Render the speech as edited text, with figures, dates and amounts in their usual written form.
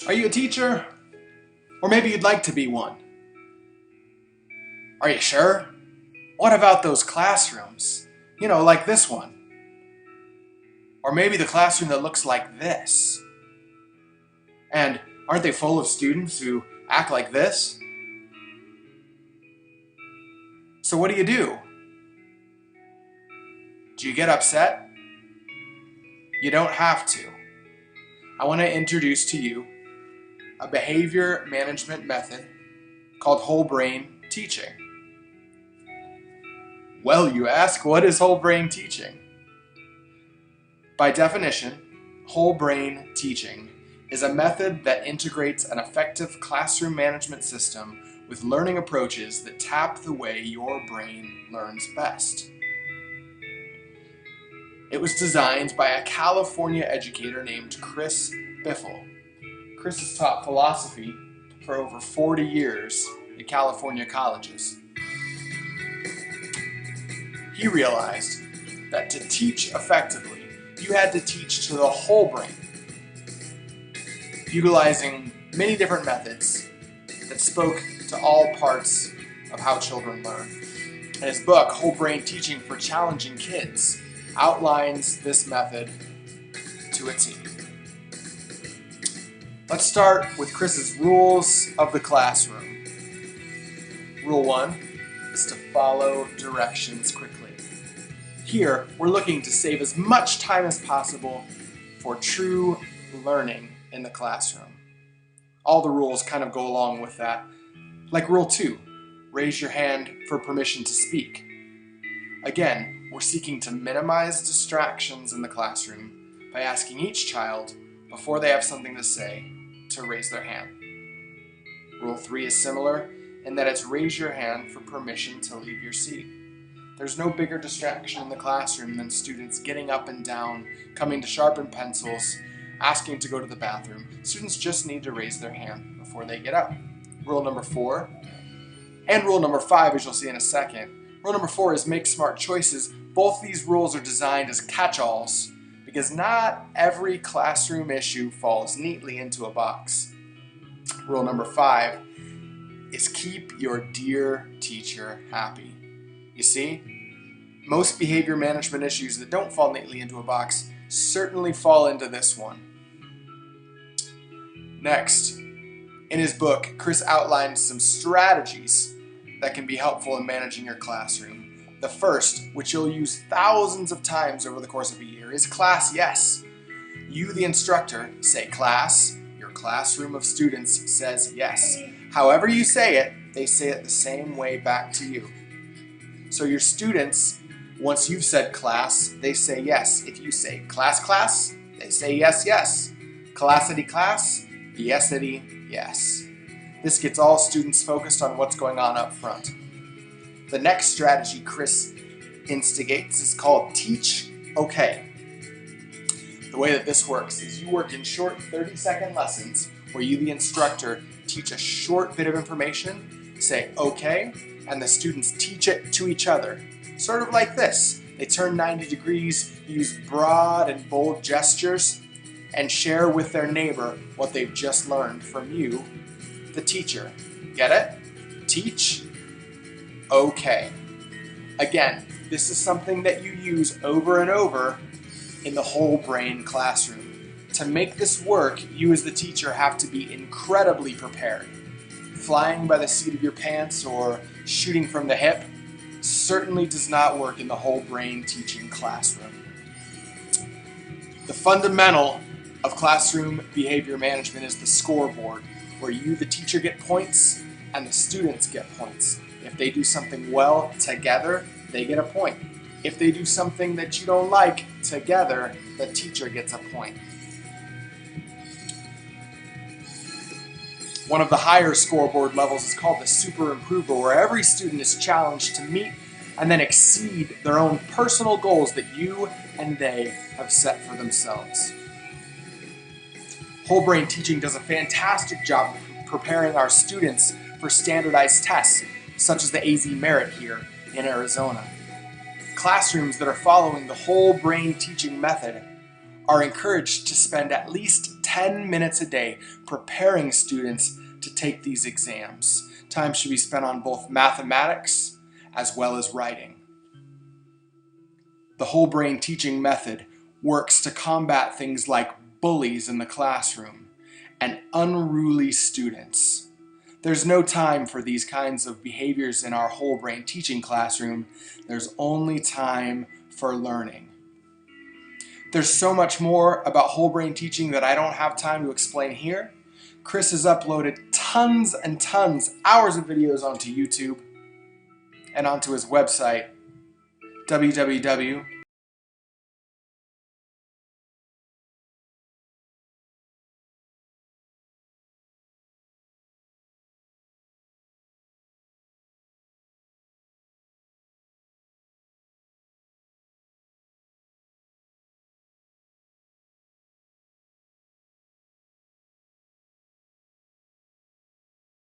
Are you a teacher? Or maybe you'd like to be one. Are you sure? What about those classrooms? You know, like this one. Or maybe the classroom that looks like this. And aren't they full of students who act like this? So what do? Do you get upset? You don't have to. I want to introduce to you a behavior management method called whole brain teaching. Well, you ask, what is whole brain teaching? By definition, whole brain teaching is a method that integrates an effective classroom management system with learning approaches that tap the way your brain learns best. It was designed by a California educator named Chris Biffle. Chris has taught philosophy for over 40 years at California colleges. He realized that to teach effectively, you had to teach to the whole brain, utilizing many different methods that spoke to all parts of how children learn. And his book, Whole Brain Teaching for Challenging Kids, outlines this method to a T. Let's start with Chris's rules of the classroom. Rule 1 is to follow directions quickly. Here, we're looking to save as much time as possible for true learning in the classroom. All the rules kind of go along with that. Like Rule 2, raise your hand for permission to speak. Again, we're seeking to minimize distractions in the classroom by asking each child, before they have something to say, to raise their hand. Rule 3 is similar in that it's raise your hand for permission to leave your seat. There's no bigger distraction in the classroom than students getting up and down, coming to sharpen pencils, asking to go to the bathroom. Students just need to raise their hand before they get up. Rule number 4, and rule number 5, as you'll see in a second. Rule number 4 is make smart choices. Both these rules are designed as catch-alls because not every classroom issue falls neatly into a box. Rule number 5 is keep your dear teacher happy. You see, most behavior management issues that don't fall neatly into a box certainly fall into this one. Next, in his book, Chris outlines some strategies that can be helpful in managing your classroom. The first, which you'll use thousands of times over the course of a year, is class yes. You, the instructor, say class. Your classroom of students says yes. However you say it, they say it the same way back to you. So your students, once you've said class, they say yes. If you say class, class, they say yes, yes. Classity, class, yesity, yes. This gets all students focused on what's going on up front. The next strategy Chris instigates is called teach okay. The way that this works is you work in short 30-second lessons where you, the instructor, teach a short bit of information, say okay, and the students teach it to each other. Sort of like this. They turn 90 degrees, use broad and bold gestures, and share with their neighbor what they've just learned from you, the teacher. Get it? Teach okay. Again, this is something that you use over and over in the whole brain classroom. To make this work, you as the teacher have to be incredibly prepared. Flying by the seat of your pants or shooting from the hip certainly does not work in the whole brain teaching classroom. The fundamental of classroom behavior management is the scoreboard, where you, the teacher, get points and the students get points. If they do something well together, they get a point. If they do something that you don't like together, the teacher gets a point. One of the higher scoreboard levels is called the super improver, where every student is challenged to meet and then exceed their own personal goals that you and they have set for themselves. Whole brain teaching does a fantastic job of preparing our students for standardized tests, such as the AZ Merit here in Arizona. Classrooms that are following the whole brain teaching method are encouraged to spend at least 10 minutes a day preparing students to take these exams. Time should be spent on both mathematics as well as writing. The whole brain teaching method works to combat things like bullies in the classroom and unruly students. There's no time for these kinds of behaviors in our whole brain teaching classroom. There's only time for learning. There's so much more about whole brain teaching that I don't have time to explain here. Chris has uploaded tons and tons, hours of videos onto YouTube and onto his website, www.wbtOverview.com.